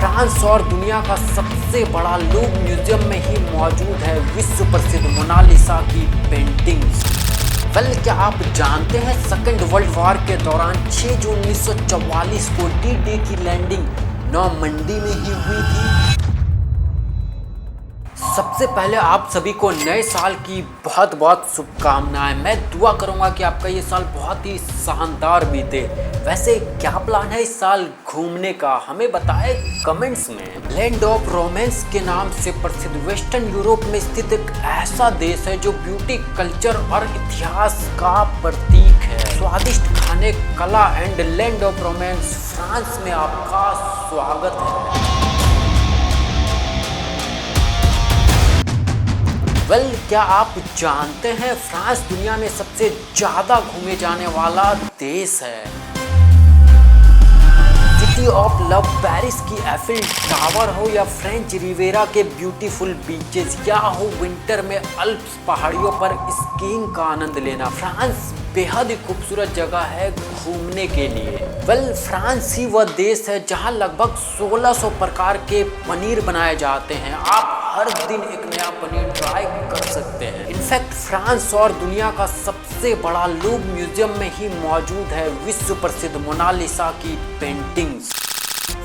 France और दुनिया का सबसे बड़ा लूव म्यूजियम में ही मौजूद है विश्व प्रसिद्ध मोनालिसा की पेंटिंग्स। क्या आप जानते हैं सेकेंड वर्ल्ड वॉर के दौरान 6 जून 1944 को डी-डे की लैंडिंग नॉर्मंडी में ही हुई थी। सबसे पहले आप सभी को नए साल की बहुत बहुत शुभकामनाएं। मैं दुआ करूंगा कि आपका ये साल बहुत ही शानदार बीते। वैसे क्या प्लान है इस साल घूमने का, हमें बताएं कमेंट्स में। लैंड ऑफ रोमांस के नाम से प्रसिद्ध वेस्टर्न यूरोप में स्थित एक ऐसा देश है जो ब्यूटी, कल्चर और इतिहास का प्रतीक है। स्वादिष्ट खाने, कला and land of romance France में आपका स्वागत है। क्या आप जानते हैं फ्रांस दुनिया में सबसे ज्यादा घूमे जाने वाला देश है। सिटी ऑफ लव पेरिस की एफिल टावर हो या फ्रेंच रिवेरा के ब्यूटीफुल बीचेस, या हो विंटर में अल्प्स पहाड़ियों पर स्कीइंग का आनंद लेना, फ्रांस बेहद ही खूबसूरत जगह है घूमने के लिए। फ्रांस ही वह देश है जहां लगभग 1600 प्रकार के पनीर बनाए जाते हैं। आप हर दिन एक नया पनीर ट्राई कर सकते हैं। इनफैक्ट फ्रांस और दुनिया का सबसे बड़ा लूव म्यूजियम में ही मौजूद है विश्व प्रसिद्ध मोनालिसा की पेंटिंग्स।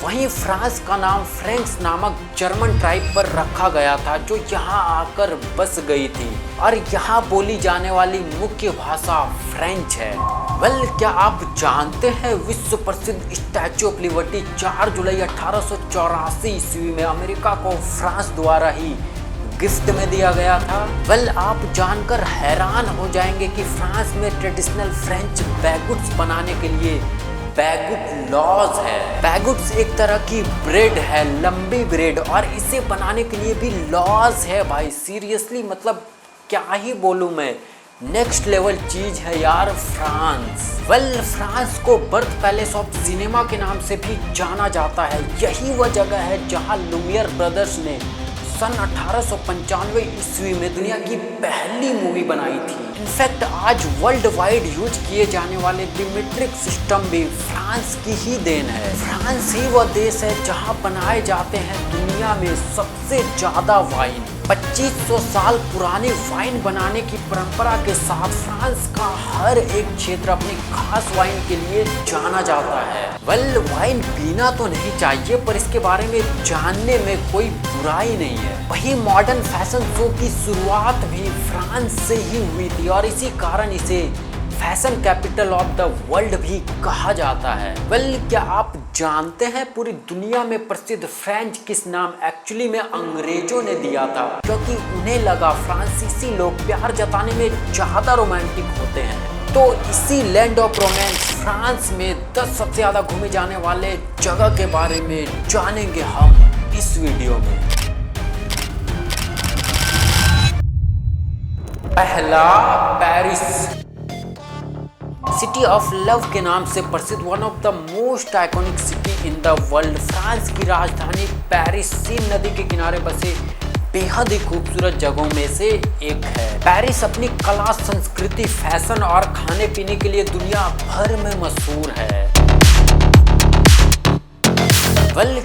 वहीं फ्रांस का नाम फ्रेंच नामक जर्मन ट्राइब पर रखा गया था जो यहाँ आकर बस गई थी, और यहाँ बोली जाने वाली मुख्य भाषा फ्रेंच है। क्या आप जानते हैं विश्व प्रसिद्ध स्टैच्यू ऑफ लिबर्टी 4 जुलाई 1884 ईस्वी में अमेरिका को फ्रांस द्वारा ही गिफ्ट में दिया गया था। आप जानकर हैरान हो जाएंगे कि फ्रांस में ट्रेडिशनल फ्रेंच बैगुट्स बनाने के लिए बैगुट लॉज है। बैगुट्स एक तरह की ब्रेड है, लंबी ब्रेड, और इसे बनाने के लिए भी लॉज है भाई। सीरियसली मतलब क्या ही बोलूं मैं, नेक्स्ट लेवल चीज है यार फ्रांस। फ्रांस को बर्थ पैलेस ऑफ सिनेमा के नाम से भी जाना जाता है। यही वह जगह है जहां लुमियर ब्रदर्स ने सन 1895 ईस्वी में दुनिया की पहली मूवी बनाई थी। इनफैक्ट आज वर्ल्ड वाइड यूज किए जाने वाले द मीट्रिक सिस्टम भी फ्रांस की ही देन है। फ्रांस ही वह देश है जहां बनाए जाते हैं दुनिया में सबसे ज्यादा वाइन। 2500 साल पुरानी वाइन बनाने की परंपरा के साथ फ्रांस का हर एक क्षेत्र अपनी खास वाइन के लिए जाना जाता है। वाइन पीना तो नहीं चाहिए, पर इसके बारे में जानने में कोई बुराई नहीं है। वही मॉडर्न फैशन शो की शुरुआत भी फ्रांस से ही हुई थी, और इसी कारण इसे fashion capital of the world भी कहा जाता है। क्या आप जानते हैं पूरी दुनिया में प्रसिद्ध फ्रेंच किस नाम एक्चुअली में अंग्रेजों ने दिया था, क्योंकि उन्हें लगा फ्रांसीसी लोग प्यार जताने में ज्यादा रोमांटिक होते हैं। तो इसी लैंड ऑफ रोमांस फ्रांस में 10 सबसे ज्यादा घूमे जाने वाले जगह के बारे में जानेंगे हम इस वीडियो में। पहला, पेरिस। सिटी ऑफ लव के नाम से प्रसिद्ध one of the most iconic city in the world, France की राजधानी पेरिस सीन नदी के किनारे बसे बेहद ही खूबसूरत जगहों में से एक है। पेरिस अपनी कला, संस्कृति, फैशन और खाने पीने के लिए दुनिया भर में मशहूर है।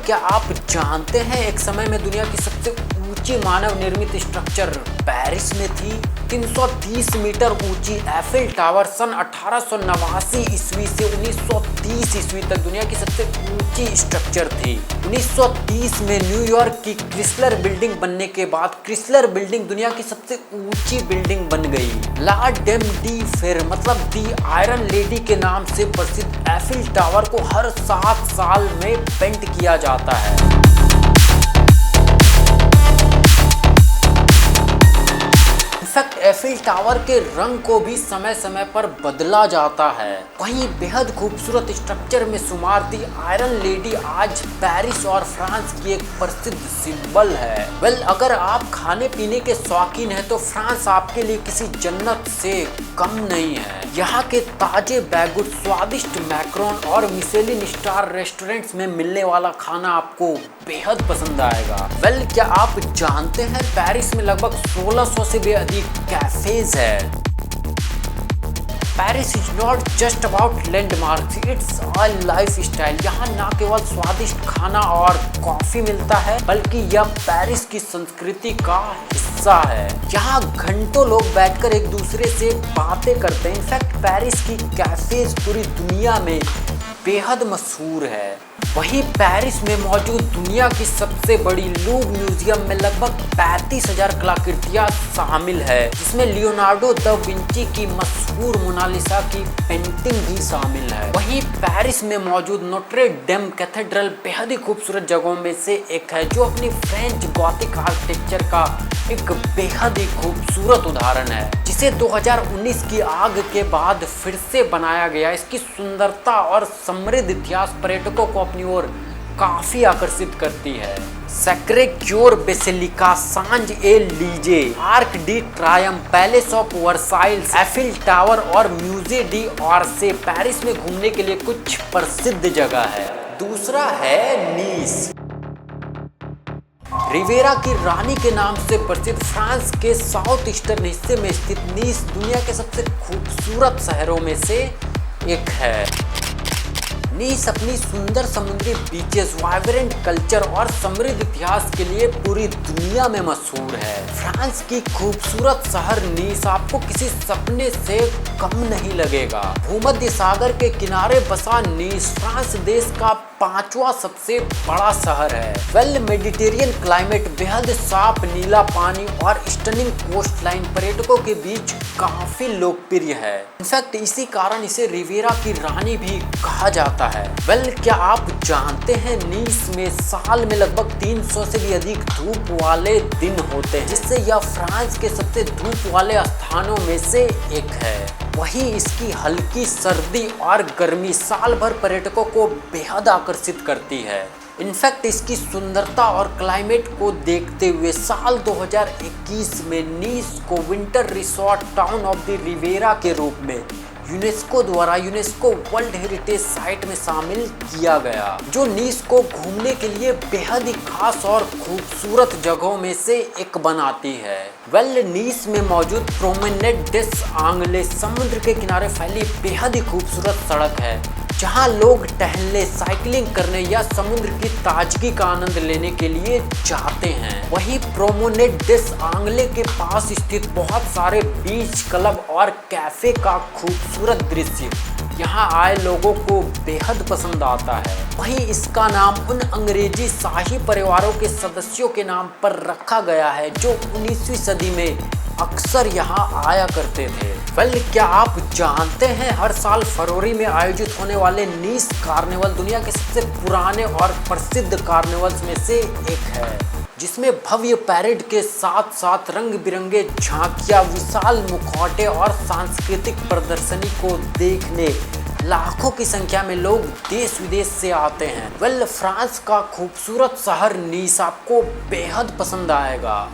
क्या आप जानते हैं एक समय में दुनिया की सबसे ऊंची मानव निर्मित स्ट्रक्चर पेरिस में थी। 330 मीटर ऊंची एफिल टावर सन 1889 ईस्वी से 1930 ईस्वी तक दुनिया की सबसे ऊंची स्ट्रक्चर थी। 1930 में न्यूयॉर्क की क्रिसलर बिल्डिंग बनने के बाद क्रिसलर बिल्डिंग दुनिया की सबसे ऊंची बिल्डिंग बन गई। ला डेम डी फेर मतलब दी आयरन लेडी के नाम से प्रसिद्ध एफिल टावर को हर 7 साल में पेंट किया जाता है। इनफैक्ट एफिल टावर के रंग को भी समय समय पर बदला जाता है। वहीं बेहद खूबसूरत स्ट्रक्चर में शुमार दी आयरन लेडी आज पेरिस और फ्रांस की एक प्रसिद्ध सिंबल है। अगर आप खाने पीने के शौकीन हैं तो फ्रांस आपके लिए किसी जन्नत से कम नहीं है। यहाँ के ताजे बैगुट, स्वादिष्ट मैक्रोन और मिशेलिन स्टार रेस्टोरेंट्स में मिलने वाला खाना आपको बेहद पसंद आएगा। क्या आप जानते हैं पेरिस में लगभग 1600 से भी अधिक कैफेज है। Paris is not just about landmarks, it's a life style. यहाँ न केवल स्वादिष्ट खाना और कॉफी मिलता है, बल्कि यह पेरिस की संस्कृति का हिस्सा है। यहाँ घंटों लोग बैठकर एक दूसरे से बातें करते हैं। इनफैक्ट पेरिस की कैफेज पूरी दुनिया में बेहद मशहूर है। वहीं पेरिस में मौजूद दुनिया की सबसे बड़ी लूव म्यूजियम में लगभग 35,000 कलाकृतियां शामिल है, जिसमें लियोनार्डो दा विंची की मशहूर मोनालिसा की पेंटिंग भी शामिल है। वहीं पेरिस में मौजूद नोट्रे डेम कैथेड्रल बेहद ही खूबसूरत जगहों में से एक है, जो अपनी फ्रेंच गॉथिक आर्किटेक्चर का एक बेहद ही खूबसूरत उदाहरण है, जिसे 2019 की आग के बाद फिर से बनाया गया। इसकी सुंदरता और समृद्ध इतिहास पर्यटकों को अपनी ओर काफी आकर्षित करती है। सैक्रे क्योर बेसिलिका, सांज ए लीजे, arc D Triumph, palace of Versailles, Eiffel tower और म्यूजे डी ऑर्से पेरिस में घूमने के लिए कुछ प्रसिद्ध जगह है। दूसरा है नीस। रिवेरा की रानी के नाम से प्रसिद्ध फ्रांस के साउथ ईस्टर्न हिस्से में स्थित नीस दुनिया के सबसे खूबसूरत शहरों में से एक है। नीस अपनी सुंदर समुद्री बीचेस, वाइब्रेंट कल्चर और समृद्ध इतिहास के लिए पूरी दुनिया में मशहूर है। फ्रांस की खूबसूरत शहर नीस आपको किसी सपने से कम नहीं लगेगा। भूमध्य सागर के किनारे बसा नीस फ्रांस देश का 5वां सबसे बड़ा शहर है। वेल मेडिटेरियन क्लाइमेट, बेहद साफ नीला पानी और स्टनिंग कोस्ट लाइन पर्यटकों के बीच काफी लोकप्रिय है। इनफैक्ट इसी कारण इसे रिवेरा की रानी भी कहा जाता है। वेल क्या आप जानते हैं नीस में साल में लगभग 300 से भी अधिक धूप वाले दिन होते हैं, जिससे यह फ्रांस के सबसे धूप वाले स्थानों में से एक है। वहीं इसकी हल्की सर्दी और गर्मी साल भर पर्यटकों को बेहद आकर्षित करती है। इनफैक्ट इसकी सुंदरता और क्लाइमेट को देखते हुए साल 2021 में नीस को winter resort town of the Riviera के रूप में यूनेस्को द्वारा यूनेस्को वर्ल्ड हेरिटेज साइट में शामिल किया गया, जो नीस को घूमने के लिए बेहद ही खास और खूबसूरत जगहों में से एक बनाती है। वेल नीस में मौजूद प्रोमेनेड डेस आंग्ले समुद्र के किनारे फैली बेहद ही खूबसूरत सड़क है, जहां लोग टहलने, साइकिलिंग करने या समुद्र की ताजगी का आनंद लेने के लिए जाते हैं। वहीं प्रोमेनेड डेस आंग्ले के पास स्थित बहुत सारे बीच क्लब और कैफे का खूबसूरत दृश्य यहाँ आए लोगों को बेहद पसंद आता है। वहीं इसका नाम उन अंग्रेजी शाही परिवारों के सदस्यों के नाम पर रखा गया है, जो 19वीं सदी में अक्सर यहाँ आया करते थे। वेल क्या आप जानते हैं हर साल फरवरी में आयोजित होने वाले नीस कार्निवल दुनिया के सबसे पुराने और प्रसिद्ध कार्निवल्स में से एक है, जिसमें भव्य पैरेड के साथ साथ रंग बिरंगे झांकियां, विशाल मुखौटे और सांस्कृतिक प्रदर्शनी को देखने लाखों की संख्या में लोग देश विदेश से आते हैं। वेल फ्रांस का खूबसूरत शहर नीस आपको बेहद पसंद आएगा।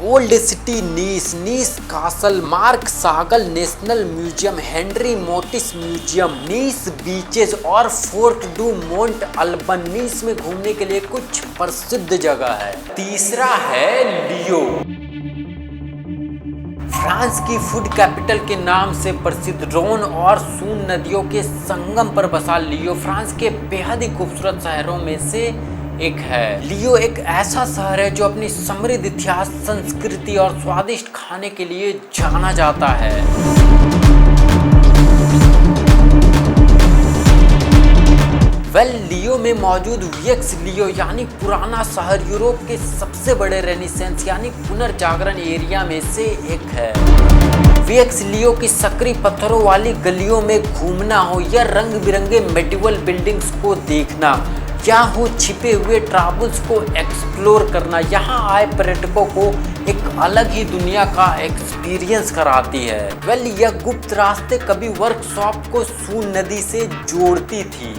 Old city Nice, Nice castle, Marc Chagall national museum, Henri Matisse museum, Nice beaches और Fort du Mont Alban Nice में घूमने के लिए कुछ प्रसिद्ध जगह है। तीसरा है लियो। फ्रांस की फूड कैपिटल के नाम से प्रसिद्ध रोन और सून नदियों के संगम पर बसा लियो फ्रांस के बेहद ही खूबसूरत शहरों में से एक है। लियो एक ऐसा शहर है जो अपनी समृद्ध इतिहास, संस्कृति और स्वादिष्ट खाने के लिए जाना जाता है। वेल लियो में मौजूद वियक्स लियो यानी पुराना शहर यूरोप के सबसे बड़े रेनिसेंस यानी पुनर्जागरण एरिया में से एक है। वियक्स लियो की सक्रिय पत्थरों वाली गलियों में घूमना हो या रंग बिरंगे मेडिवल बिल्डिंग्स को देखना या हो छिपे हुए ट्रैवल्स को एक्सप्लोर करना, यहाँ आए पर्यटकों को एक अलग ही दुनिया का एक्सपीरियंस कराती है। वेल यह गुप्त रास्ते कभी वर्कशॉप को सून नदी से जोड़ती थी।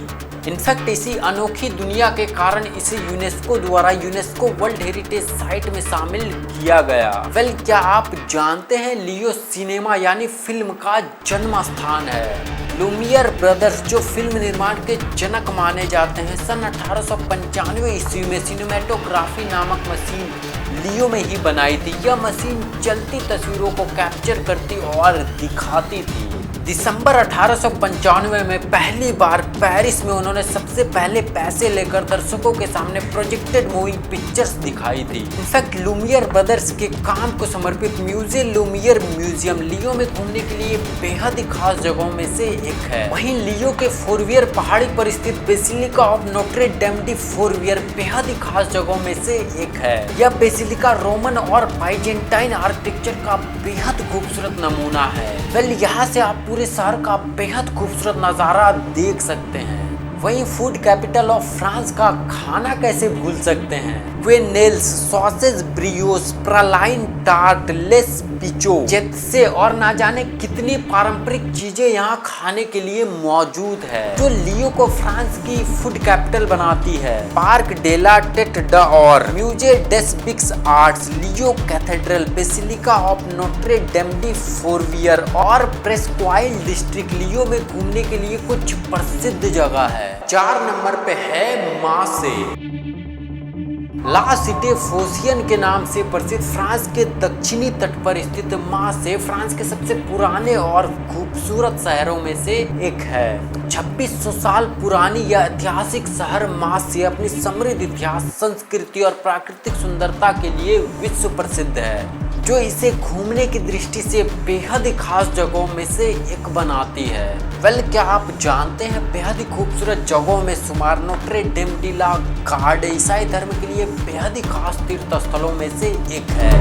इनफैक्ट इसी अनोखी दुनिया के कारण इसे यूनेस्को द्वारा यूनेस्को वर्ल्ड हेरिटेज साइट में शामिल किया गया। वेल क्या आप जानते हैं लियो सिनेमा यानी फिल्म का जन्म स्थान है। लुमियर ब्रदर्स जो फिल्म निर्माण के जनक माने जाते हैं, सन 1895 ईस्वी में सिनेमेटोग्राफी नामक मशीन लियो में ही बनाई थी। यह मशीन चलती तस्वीरों को कैप्चर करती और दिखाती थी। दिसंबर 1895 में पहली बार पेरिस में उन्होंने सबसे पहले पैसे लेकर दर्शकों के सामने प्रोजेक्टेड मूविंग पिक्चर्स दिखाई थी। इनफैक्ट लुमियर ब्रदर्स के काम को समर्पित म्यूजियम लुमियर म्यूजियम लियो में घूमने के लिए बेहद ही खास जगहों में से एक है। वहीं लियो के फोरवियर पहाड़ी पर स्थित basilica of Notre Dame de Fourviere बेहद ही खास जगहों में से एक है। यह बेसिलिका रोमन और बाइजेंटाइन आर्किटेक्चर का बेहद खूबसूरत नमूना है। वेल यहाँ से आप पूरे शहर का बेहद खूबसूरत नज़ारा देख सकते हैं। वहीं फूड कैपिटल ऑफ फ्रांस का खाना कैसे भूल सकते हैं। वे nails, sausage, ब्रियोस, praline tart, less पिचो, जेत्से और ना जाने कितनी पारंपरिक चीजें यहाँ खाने के लिए मौजूद है, जो लियो को फ्रांस की फूड कैपिटल बनाती है। Parc de la Tete d'Or, Musee des Beaux Arts, Lyon cathedral, basilica of Notre Dame de Fourviere और प्रेस्क्वाइल डिस्ट्रिक्ट लियो में घूमने के लिए कुछ प्रसिद्ध जगह है। 4 नंबर पे है मार्से। ला सिटे फोसियन के नाम से प्रसिद्ध फ्रांस के दक्षिणी तट पर स्थित मार्से फ्रांस के सबसे पुराने और खूबसूरत शहरों में से एक है। 2600 साल पुरानी यह ऐतिहासिक शहर मार्से अपनी समृद्ध इतिहास, संस्कृति और प्राकृतिक सुंदरता के लिए विश्व प्रसिद्ध है, जो इसे घूमने की दृष्टि से बेहद ही खास जगहों में से एक बनाती है। वेल क्या आप जानते हैं बेहद ही खूबसूरत जगहों में शुमार नोट्रे डेम डी ला गार्ड ईसाई धर्म के लिए बेहद ही खास तीर्थ स्थलों में से एक है।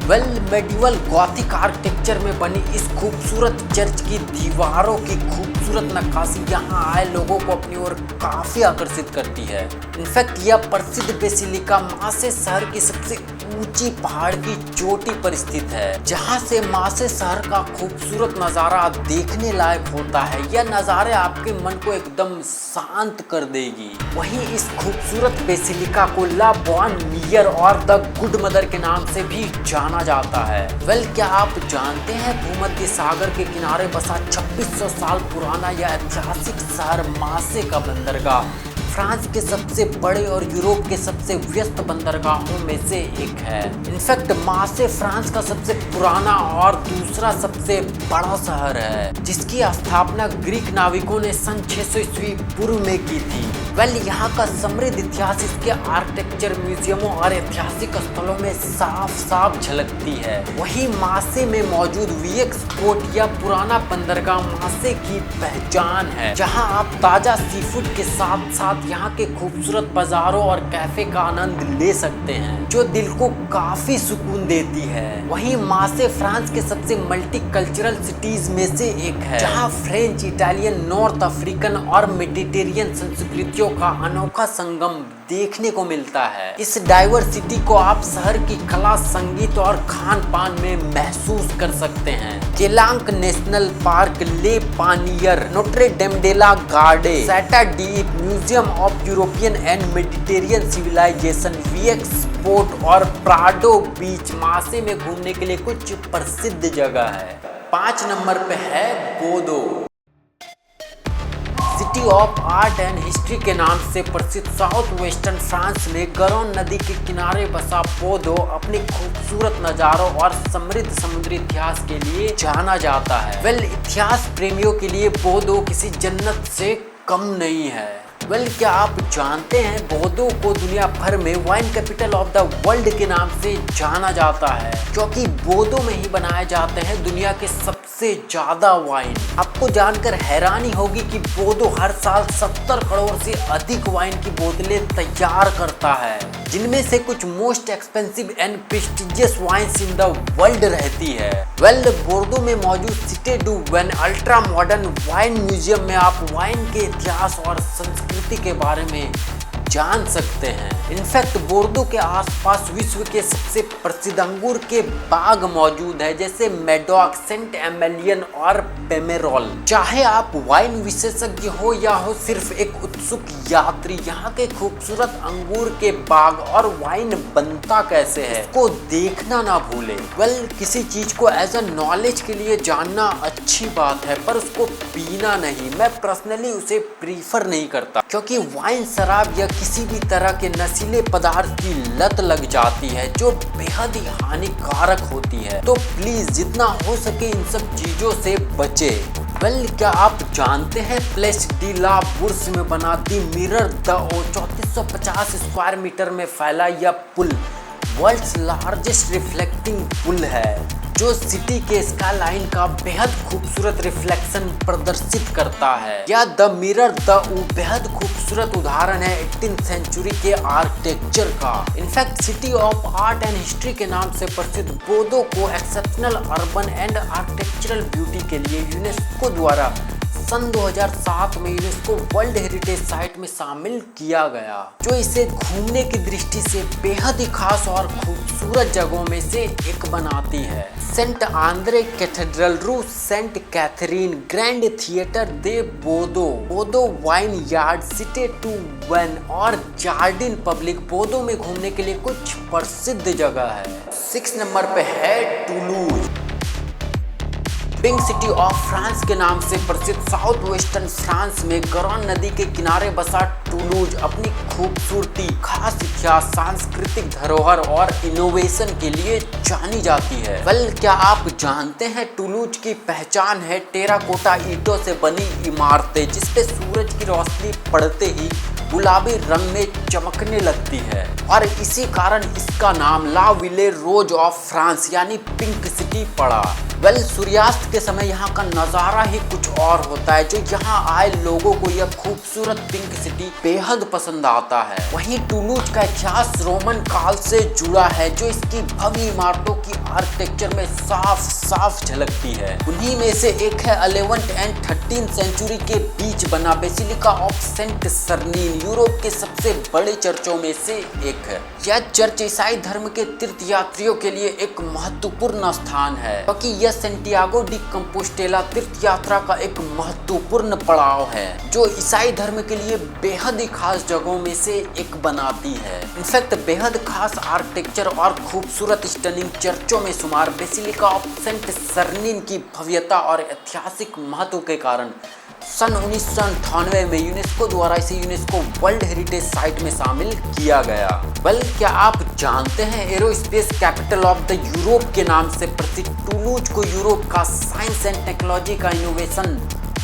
वेल मेडिवल गॉथिक आर्किटेक्चर में बनी इस खूबसूरत चर्च की दीवारों की खूबसूरत नक्काशी यहाँ आए लोगों को अपनी ओर काफी आकर्षित करती है। इनफैक्ट यह प्रसिद्ध बेसिलिका मार्से शहर की सबसे ऊंची पहाड़ की चोटी पर स्थित है, जहाँ से मार्से शहर का खूबसूरत नज़ारा देखने लायक होता है। यह नज़ारे आपके मन को एकदम शांत कर देगी। वहीं इस खूबसूरत बेसिलिका को ला बॉन मियर और द गुड मदर के नाम से भी जाना जाता है। वेल क्या आप जानते हैं भूमध्य सागर के किनारे बसा 2600 साल पुराना यह ऐतिहासिक शहर मार्से का बंदरगाह फ्रांस के सबसे बड़े और यूरोप के सबसे व्यस्त बंदरगाहों में से एक है। इनफैक्ट मार्से फ्रांस का सबसे पुराना और दूसरा सबसे बड़ा शहर है, जिसकी स्थापना ग्रीक नाविकों ने सन 600 ईस्वी पूर्व में की थी। वेल यहाँ का समृद्ध इतिहास इसके आर्किटेक्चर, म्यूजियमों और ऐतिहासिक स्थलों में साफ साफ झलकती है। वहीं मार्से में मौजूद वीएक्स पोर्ट या पुराना बंदरगाह मार्से की पहचान है, जहाँ आप ताजा सी फूड के साथ साथ यहाँ के खूबसूरत बाजारों और कैफे का आनंद ले सकते हैं, जो दिल को काफी सुकून देती है। वहीं मार्से फ्रांस के सबसे मल्टीकल्चरल सिटीज में से एक है, जहाँ फ्रेंच, इटालियन, नॉर्थ अफ्रीकन और मेडिटेरियन संस्कृतियों का अनोखा संगम देखने को मिलता है। इस डाइवर्सिटी को आप शहर की कला, संगीत और खान पान में महसूस कर सकते हैं। केलांक national park, Le Panier, Notre Dame de la Garde, Chateau d'If, museum of European and Mediterranean civilisation, Vieux Port और प्राडो बीच मार्से में घूमने के लिए कुछ प्रसिद्ध जगह है। 5 नंबर पे है बोर्डो। City of art and history के नाम से प्रसिद्ध साउथ वेस्टर्न फ्रांस में गरोन नदी के किनारे बसा बोर्डो अपने खूबसूरत नज़ारों और समृद्ध समुद्री इतिहास के लिए जाना जाता है। वेल इतिहास प्रेमियों के लिए बोर्डो किसी जन्नत से कम नहीं है। वेल क्या आप जानते हैं बोर्डो को दुनिया भर में wine capital of the world के नाम से जाना जाता है, क्योंकि बोर्डो में ही बनाए जाते हैं दुनिया के सबसे ज्यादा वाइन। आपको जानकर हैरानी होगी कि बोर्डो हर साल 70 करोड़ से अधिक वाइन की बोतलें तैयार करता है, जिनमें से कुछ most expensive and prestigious wines in the world रहती है। वेल बोर्डो में मौजूद Cite du Vin ultra modern wine museum में आप वाइन के इतिहास और संस्कृति के बारे में जान सकते हैं। इनफैक्ट बोर्डो के आसपास विश्व के सबसे प्रसिद्ध अंगूर के बाग मौजूद है, जैसे मेडॉक, सेंट एमेलियन और पेमेरोल। चाहे आप वाइन विशेषज्ञ हो या हो सिर्फ एक उत्सुक यात्री, यहाँ के खूबसूरत अंगूर के बाग और वाइन बनता कैसे है इसको देखना ना भूले। वेल किसी चीज को एज अ नॉलेज के लिए जानना अच्छी बात है, पर उसको पीना नहीं। मैं पर्सनली उसे प्रीफर नहीं करता, क्योंकि वाइन शराब या किसी भी तरह के नशीले पदार्थ की लत लग जाती है जो बेहद ही हानिकारक होती है, तो प्लीज जितना हो सके इन सब चीजों से बचे। क्या आप जानते हैं प्लेस डी ला बुर्स में बना दी mirror d'eau 3450 square metre में फैला यह pool world's largest reflecting pool है, जो सिटी के स्काईलाइन का बेहद खूबसूरत रिफ्लेक्शन प्रदर्शित करता है। यह द मिरर द ऊ बेहद खूबसूरत उदाहरण है 18th सेंचुरी के आर्किटेक्चर का। In fact city of art and history के नाम से प्रसिद्ध बोदो को exceptional urban and architectural beauty के लिए यूनेस्को द्वारा सन 2007 में यूनेस्को वर्ल्ड हेरिटेज साइट में शामिल किया गया, जो इसे घूमने की दृष्टि से बेहद ही खास और खूबसूरत जगहों में से एक बनाती है। Saint Andre cathedral rue, Saint Catherine, grand theatre de बोदो, बोदो vineyard, Cite du Vin और जार्डिन पब्लिक बोदो में घूमने के लिए कुछ प्रसिद्ध जगह है। 6 नंबर पे है Toulouse. Pink city of France के नाम से प्रसिद्ध साउथ वेस्टर्न फ्रांस में गरान नदी के किनारे बसा टूलूज अपनी खूबसूरती, खास इतिहास, सांस्कृतिक धरोहर और इनोवेशन के लिए जानी जाती है। क्या आप जानते हैं टूलूज की पहचान है टेराकोटा ईंटों से बनी इमारतें जिसपे सूरज की रोशनी पड़ते ही गुलाबी रंग में चमकने लगती है, और इसी कारण इसका नाम ला विले रोज ऑफ फ्रांस यानी पिंक सिटी पड़ा। सूर्यास्त के समय यहाँ का नज़ारा ही कुछ और होता है, जो यहाँ आए लोगों को यह खूबसूरत पिंक सिटी बेहद पसंद आता है। वहीं टूलूज का इतिहास रोमन काल से जुड़ा है, जो इसकी भव्य इमारतों की आर्किटेक्चर में साफ साफ झलकती है। उन्हीं में से एक है 11th एंड 13th सेंचुरी के बीच बना बेसिलिका ऑफ सेंट सर्नीन, यूरोप के सबसे बड़े चर्चों में से एक है। यह चर्च ईसाई धर्म के तीर्थयात्रियों के लिए एक महत्वपूर्ण स्थान है, क्योंकि यह सेंटियागो डी कंपोस्टेला तीर्थ यात्रा का एक महत्वपूर्ण पड़ाव है, जो ईसाई धर्म के लिए बेहद ही खास जगहों में से एक बनाती है। इनफैक्ट बेहद खास आर्किटेक्चर और खूबसूरत स्टनिंग चर्चों में शुमार बेसिलिका ऑफ सेंट सर्नीन की भव्यता और ऐतिहासिक महत्व के कारण सन 1998 में यूनेस्को द्वारा इसे यूनेस्को वर्ल्ड हेरिटेज साइट में शामिल किया गया। क्या आप जानते हैं aerospace capital of the Europe के नाम से प्रसिद्ध टूलूज को यूरोप का साइंस एंड टेक्नोलॉजी का इनोवेशन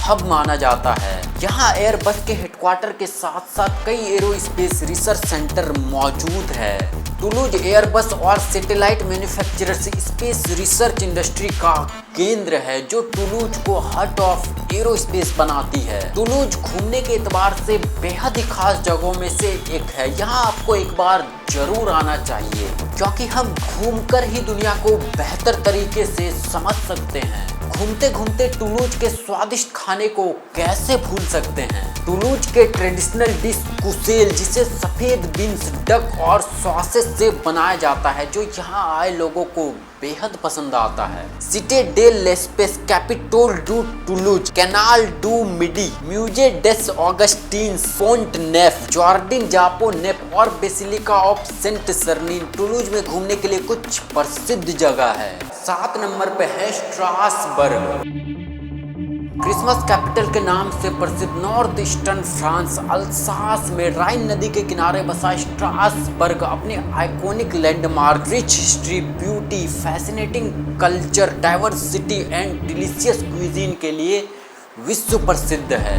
हब माना जाता है। यहाँ एयरबस के हेडक्वार्टर के साथ साथ कई एरोस्पेस रिसर्च सेंटर मौजूद है। टूलूज एयरबस और satellite manufacturers space research industry का केंद्र है, जो टूलूज को हार्ट ऑफ एरोस्पेस बनाती है। टूलूज घूमने के एतबार से बेहद ही खास जगहों में से एक है। यहाँ आपको एक बार जरूर आना चाहिए, क्योंकि हम घूमकर ही दुनिया को बेहतर तरीके से समझ सकते हैं। घूमते घूमते टूलूज के स्वादिष्ट खाने को कैसे भूल सकते हैं। टूलूज के ट्रेडिशनल डिश कुसेल, जिसे सफेद बीन्स, डक और सॉसेस से बनाया जाता है, जो यहाँ आए लोगों को बेहद पसंद आता है। Cite de l'Espace, Capitole du Toulouse, Canal du Midi, Musee des Augustins, Pont Neuf, Jardin Japonais नेफ और basilica of Saint Sernin Toulouse में घूमने के लिए कुछ प्रसिद्ध जगह है। 7 नंबर पे है स्ट्रासबर्ग। क्रिसमस कैपिटल के नाम से प्रसिद्ध नॉर्थ ईस्टर्न फ्रांस अल्सास में राइन नदी के किनारे बसा स्ट्रासबर्ग अपने iconic landmark, rich history, beauty, fascinating culture, diversity and delicious cuisine के लिए विश्व प्रसिद्ध है।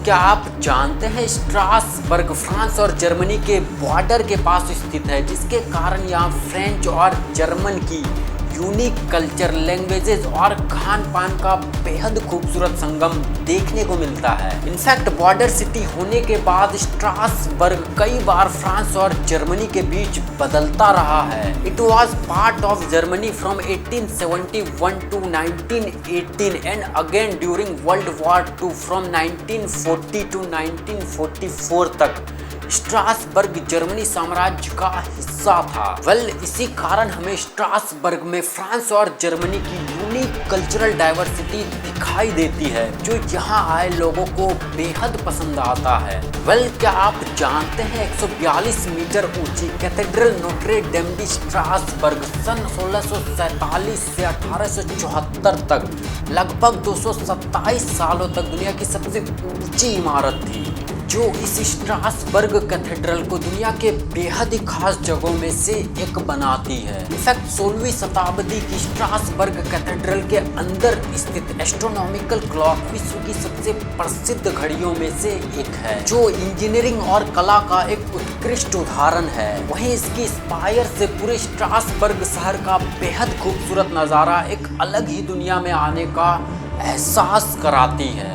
क्या आप जानते हैं स्ट्रासबर्ग फ्रांस और जर्मनी के बॉर्डर के पास स्थित है, जिसके कारण यहाँ फ्रेंच और जर्मन की यूनिक कल्चर, लैंग्वेजेस और खान पान का बेहद खूबसूरत संगम देखने को मिलता है। इनफैक्ट बॉर्डर सिटी होने के बाद स्ट्रासबर्ग कई बार फ्रांस और जर्मनी के बीच बदलता रहा है। It was part of Germany from 1871 to 1918 and again during world war II from 1940 to 1944 तक स्ट्रासबर्ग जर्मनी साम्राज्य का हिस्सा था। इसी कारण हमें स्ट्रासबर्ग में फ्रांस और जर्मनी की यूनिक कल्चरल डाइवर्सिटी दिखाई देती है, जो यहाँ आए लोगों को बेहद पसंद आता है। क्या आप जानते हैं 142 मीटर ऊंची cathedral Notre Dame de Strasbourg सन 1647 से 1874 तक लगभग 227 सालों तक दुनिया की सबसे ऊंची इमारत थी, जो इस स्ट्रासबर्ग कैथेड्रल को दुनिया के बेहद ही खास जगहों में से एक बनाती है। इनफैक्ट 16वीं शताब्दी की स्ट्रासबर्ग कैथेड्रल के अंदर स्थित एस्ट्रोनॉमिकल क्लॉक विश्व की सबसे प्रसिद्ध घड़ियों में से एक है, जो इंजीनियरिंग और कला का एक उत्कृष्ट उदाहरण है। वहीं इसकी स्पायर से पूरे स्ट्रासबर्ग शहर का बेहद खूबसूरत नज़ारा एक अलग ही दुनिया में आने का एहसास कराती है।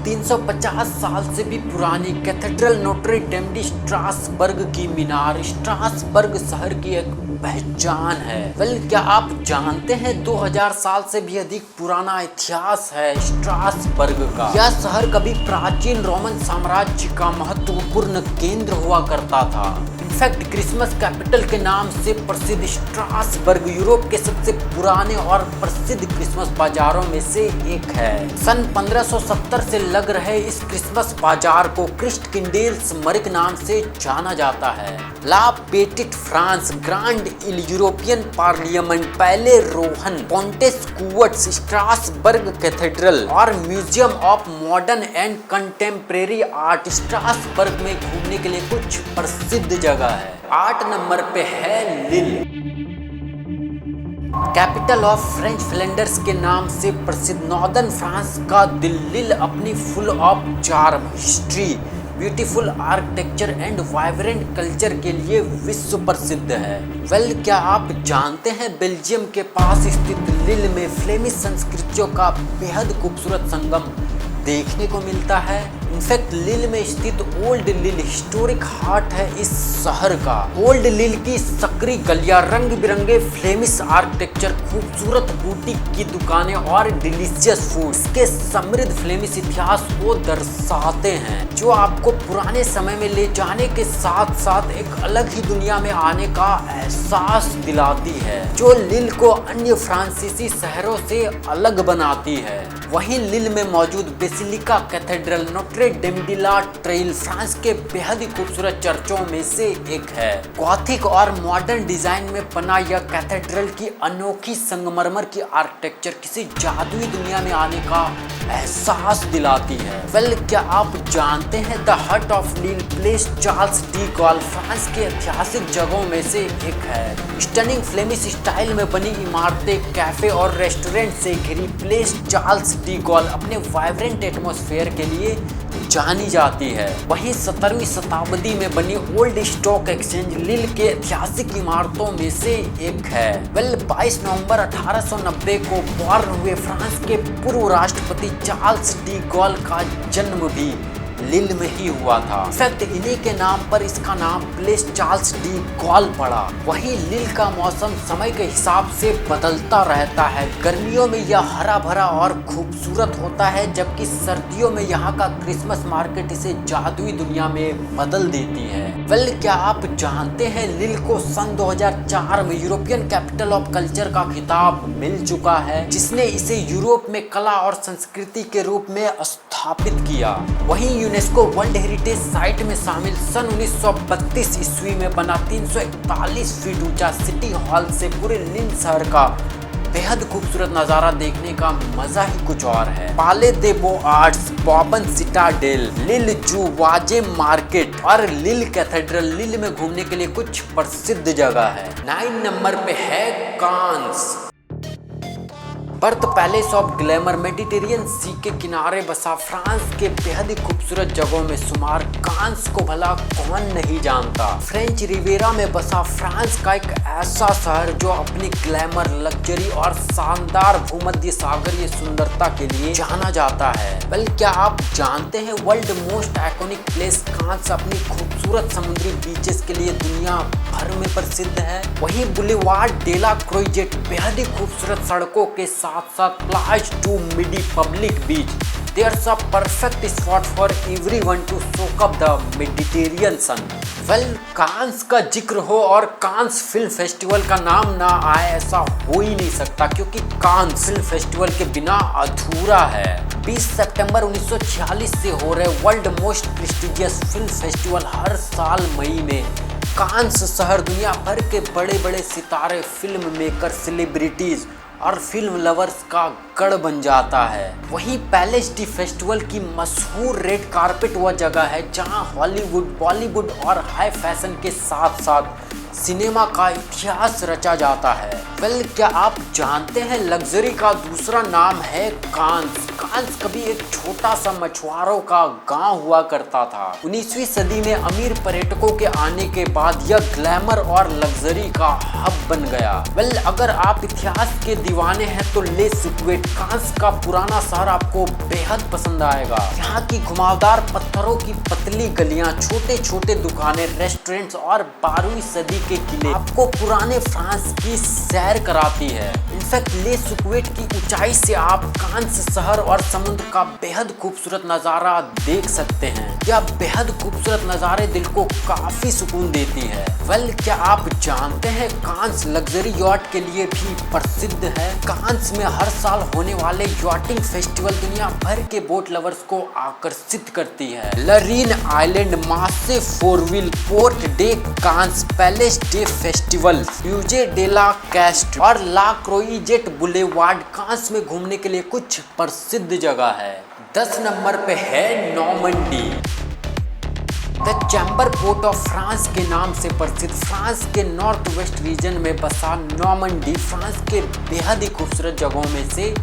350 साल से भी पुरानी cathedral Notre Dame de Strasbourg की मीनार स्ट्रासबर्ग शहर की एक पहचान है। क्या आप जानते हैं 2000 साल से भी अधिक पुराना इतिहास है स्ट्रासबर्ग का। यह शहर कभी प्राचीन रोमन साम्राज्य का महत्वपूर्ण केंद्र हुआ करता था। इनफैक्ट क्रिसमस कैपिटल के नाम से प्रसिद्ध स्ट्रासबर्ग यूरोप के सबसे पुराने और प्रसिद्ध क्रिसमस बाजारों में से एक है। सन 1570 से लग रहे इस क्रिसमस बाजार को क्रिस्ट किंडेल्स मरिक नाम से जाना जाता है। ला पेटिट फ्रांस, ग्रांड इल यूरोपियन पार्लियामेंट, पहले रोहन, पोंटेस कुवर्ट्स, स्ट्रासबर्ग कैथेड्रल और museum of modern and contemporary art Strasbourg में घूमने के लिए कुछ प्रसिद्ध जगह है। 8 नंबर पे है लिल, कैपिटल ऑफ फ्रेंच फ्लैंडर्स के नाम से प्रसिद्ध नॉर्दर्न फ्रांस का दिल लिल अपनी full of charm, history, beautiful architecture and vibrant culture के लिए विश्व प्रसिद्ध है। क्या आप जानते हैं बेल्जियम के पास स्थित लिल में फ्लेमिश संस्कृतियों का बेहद खूबसूरत संगम देखने को मिलता है। इनफैक्ट लिल में स्थित ओल्ड लिल हिस्टोरिक हार्ट है इस शहर का। ओल्ड लिल की सकरी गलियां, रंग बिरंगे फ्लेमिश आर्किटेक्चर, खूबसूरत बुटीक की दुकानें और डिलीशियस फूड्स के समृद्ध फ्लेमिश इतिहास को दर्शाते हैं, जो आपको पुराने समय में ले जाने के साथ साथ एक अलग ही दुनिया में आने का एहसास दिलाती है, जो लिल को अन्य फ्रांसीसी शहरों से अलग बनाती है। वहीं लिल में मौजूद basilica cathedral Notre Dame de la Treille France के बेहद ही खूबसूरत चर्चों में से एक है। गॉथिक और मॉडर्न डिजाइन में बना यह कैथेड्रल की अनोखी संगमरमर की आर्किटेक्चर किसी जादुई दुनिया में आने का एहसास दिलाती है। क्या आप जानते हैं द हट ऑफ लिल place Charles de Gaulle France के ऐतिहासिक जगहों में से एक है। स्टनिंग फ्लेमिश स्टाइल में बनी इमारतें, कैफे और रेस्टोरेंट से घिरी प्लेस चार्ल्स डी गॉल अपने वाइब्रेंट एटमॉस्फेयर के लिए जानी जाती है। वहीं 17वीं शताब्दी में बनी ओल्ड स्टॉक एक्सचेंज लिल के ऐतिहासिक इमारतों में से एक है। 22 नवंबर 1890 को बॉर्न हुए फ्रांस के पूर्व राष्ट्रपति चार्ल्स डी गॉल का जन्म भी लिल में ही हुआ था। इनफैक्ट इन्हीं के नाम पर इसका नाम प्लेस चार्ल्स डी गॉल पड़ा। वहीं लिल का मौसम समय के हिसाब से बदलता रहता है। गर्मियों में यह हरा भरा और खूबसूरत होता है, जबकि सर्दियों में यहाँ का क्रिसमस मार्केट इसे जादुई दुनिया में बदल देती है। क्या आप जानते हैं लिल को सन 2004 में यूरोपियन कैपिटल ऑफ कल्चर का खिताब मिल चुका है, जिसने इसे यूरोप में कला और संस्कृति के रूप में स्थापित किया। वहीं यूनेस्को वर्ल्ड हेरिटेज साइट में शामिल सन 1932 ईस्वी में बना 341 फीट ऊंचा सिटी हॉल से पूरे लिल शहर का बेहद खूबसूरत नज़ारा देखने का मजा ही कुछ और है। पाले दे बो आर्ट्स, बॉबन सिटाडेल, लिल जू, वाजे मार्केट और लिल कैथेड्रल लिल में घूमने के लिए कुछ प्रसिद्ध जगह है। 9 नंबर पे है Cannes, birth palace of glamour. Mediterranean sea के किनारे बसा फ्रांस के बेहद ही खूबसूरत जगहों में शुमार कांस को भला कौन नहीं जानता। फ्रेंच रिवेरा में बसा फ्रांस का एक ऐसा शहर जो अपनी ग्लैमर, लग्जरी और शानदार भूमध्य सागरीय सुंदरता के लिए जाना जाता है। क्या आप जानते हैं वर्ल्ड मोस्ट आइकॉनिक प्लेस कांस अपनी खूबसूरत समुद्री बीचेस के लिए दुनिया भर में प्रसिद्ध है। वहीं बुलेवार्ड डेला क्रोइजेट बेहद ही खूबसूरत सड़कों के साथ साथ Plage du Midi public beach there's a perfect spot for everyone to soak up the Mediterranean sun. Well Cannes का जिक्र हो और कांस फिल्म फेस्टिवल का नाम ना आए ऐसा हो ही नहीं सकता, क्योंकि कांस फिल्म फेस्टिवल के बिना अधूरा है। 20 सितंबर 1946 से हो रहे world most prestigious film festival हर साल मई में कांस शहर दुनिया भर के बड़े बड़े सितारे, फिल्म मेकर, सेलिब्रिटीज और फिल्म लवर्स का गढ़ बन जाता है। वहीं पैलेस डी फेस्टिवल की मशहूर रेड कारपेट वह जगह है जहां हॉलीवुड, बॉलीवुड और हाई फैशन के साथ साथ सिनेमा का इतिहास रचा जाता है। वेल, क्या आप जानते हैं लग्जरी का दूसरा नाम है कांस। कांस कभी एक छोटा सा मछुआरों का गांव हुआ करता था। 19वीं सदी में अमीर पर्यटकों के आने के बाद यह ग्लैमर और लग्जरी का हब बन गया। वेल, अगर आप इतिहास के दीवाने हैं तो ले सिक्वेट कांस का पुराना शहर आपको बेहद पसंद आएगा। यहाँ की घुमावदार पत्थरों की पतली गलियां, छोटे छोटे दुकानें, रेस्टोरेंट्स और 12वीं सदी के किले आपको पुराने फ्रांस की सैर कराती है। इनफैक्ट ले सिक्वेट की ऊंचाई से आप कांस शहर और समुद्र का बेहद खूबसूरत नज़ारा देख सकते हैं। यह बेहद खूबसूरत नज़ारे दिल को काफी सुकून देती है। वेल, क्या आप जानते हैं कांस लग्जरी यॉट के लिए भी प्रसिद्ध है। कांस में हर साल होने वाले यॉटिंग फेस्टिवल दुनिया भर के बोट लवर्स को आकर्षित करती है। Lerins island, Marche Forville, Port de Cannes, Palais des Festivals, Musee de la Castre और ला क्रोइजेट बुलेवार्ड कांस में घूमने के लिए कुछ प्रसिद्ध जगह है। 10 नंबर पे है Normandy. The chamber port of France के नाम से प्रसिद्ध फ्रांस के नॉर्थ वेस्ट रीजन में बसा नॉर्मंडी फ्रांस के बेहद ही खूबसूरत जगहों में से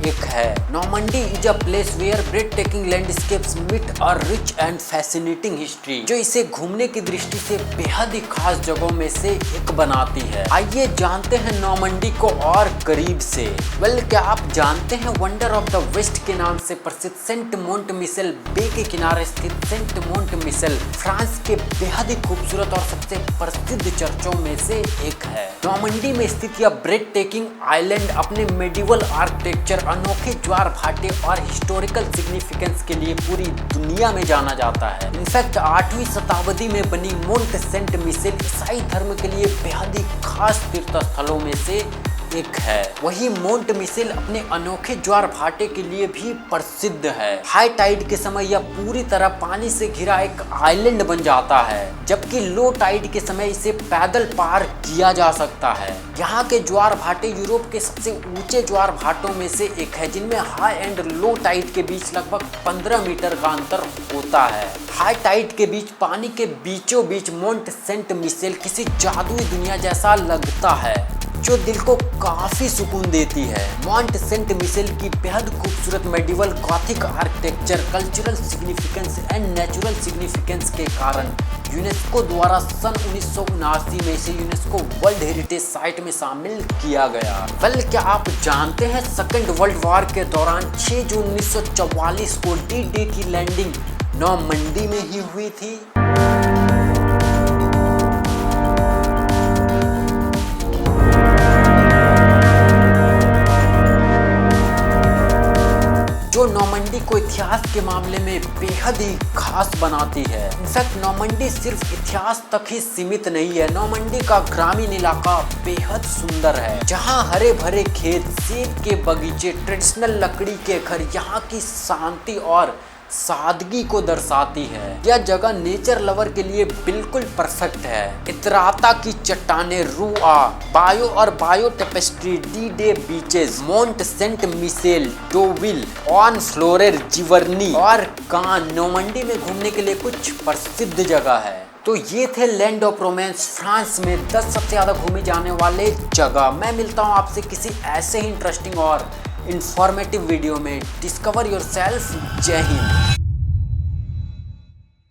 एक है। Normandy is a place where breathtaking landscapes meet और रिच एंड फैसिनेटिंग हिस्ट्री, जो इसे घूमने की दृष्टि से बेहद ही खास जगहों में से एक बनाती है। आइए जानते हैं नॉर्मंडी को और करीब से। वेल, क्या आप जानते हैं वंडर ऑफ द वेस्ट के नाम से प्रसिद्ध सेंट मोंट मिशेल बे के किनारे स्थित सेंट मोंट मिशेल फ्रांस के बेहद ही खूबसूरत और सबसे प्रसिद्ध चर्चों में से एक है। नॉर्मंडी में स्थित यह ब्रेड टेकिंग आइलैंड अपने मेडिवल आर्किटेक्चर, अनोखे ज्वार भाटे और हिस्टोरिकल सिग्निफिकेंस के लिए पूरी दुनिया में जाना जाता है। इनफैक्ट 8वीं शताब्दी में बनी मोंट सेंट मिशेल ईसाई धर्म के लिए बेहद ही खास तीर्थ स्थलों में से एक है। वही मोंट मिशेल अपने अनोखे ज्वार भाटे के लिए भी प्रसिद्ध है। हाई टाइड के समय यह पूरी तरह पानी से घिरा एक आइलैंड बन जाता है, जबकि लो टाइड के समय इसे पैदल पार किया जा सकता है। यहाँ के ज्वार भाटे यूरोप के सबसे ऊंचे ज्वार भाटों में से एक है, जिनमें हाई एंड लो टाइड के बीच लगभग 15 मीटर का अंतर होता है। हाई टाइड के बीच पानी के बीचों बीच मोंट सेंट मिशेल किसी जादुई दुनिया जैसा लगता है, जो दिल को काफी सुकून देती है। मोंट सेंट मिशेल की बेहद खूबसूरत medieval Gothic architecture, cultural significance and natural significance के कारण यूनेस्को द्वारा सन 1979 में इसे यूनेस्को वर्ल्ड हेरिटेज साइट में शामिल किया गया। वेल, क्या आप जानते हैं सेकेंड वर्ल्ड वॉर के दौरान 6 जून 1944 को डी-डे की लैंडिंग नॉर्मंडी में ही हुई थी। जो नॉर्मंडी को इतिहास के मामले में बेहद ही खास बनाती है। इनफैक्ट नॉर्मंडी सिर्फ इतिहास तक ही सीमित नहीं है। नॉर्मंडी का ग्रामीण इलाका बेहद सुंदर है, जहां हरे भरे खेत, सेब के बगीचे, ट्रेडिशनल लकड़ी के घर यहाँ की शांति और सादगी को दर्शाती है। यह जगह नेचर लवर के लिए बिल्कुल परफेक्ट है। इतराता की चट्टानें, रूआ, बायो और बायो tapestry, D-Day beaches, Mont Saint Michel, Deauville, Honfleur, Giverny और कान नॉर्मंडी में घूमने के लिए कुछ प्रसिद्ध जगह है। तो ये थे लैंड ऑफ रोमांस फ्रांस में 10 सबसे ज्यादा घूमे जाने वाले जगह। मैं मिलता हूँ आपसे किसी ऐसे ही इंटरेस्टिंग और इंफॉर्मेटिव वीडियो में। Discover yourself. जय हिंद।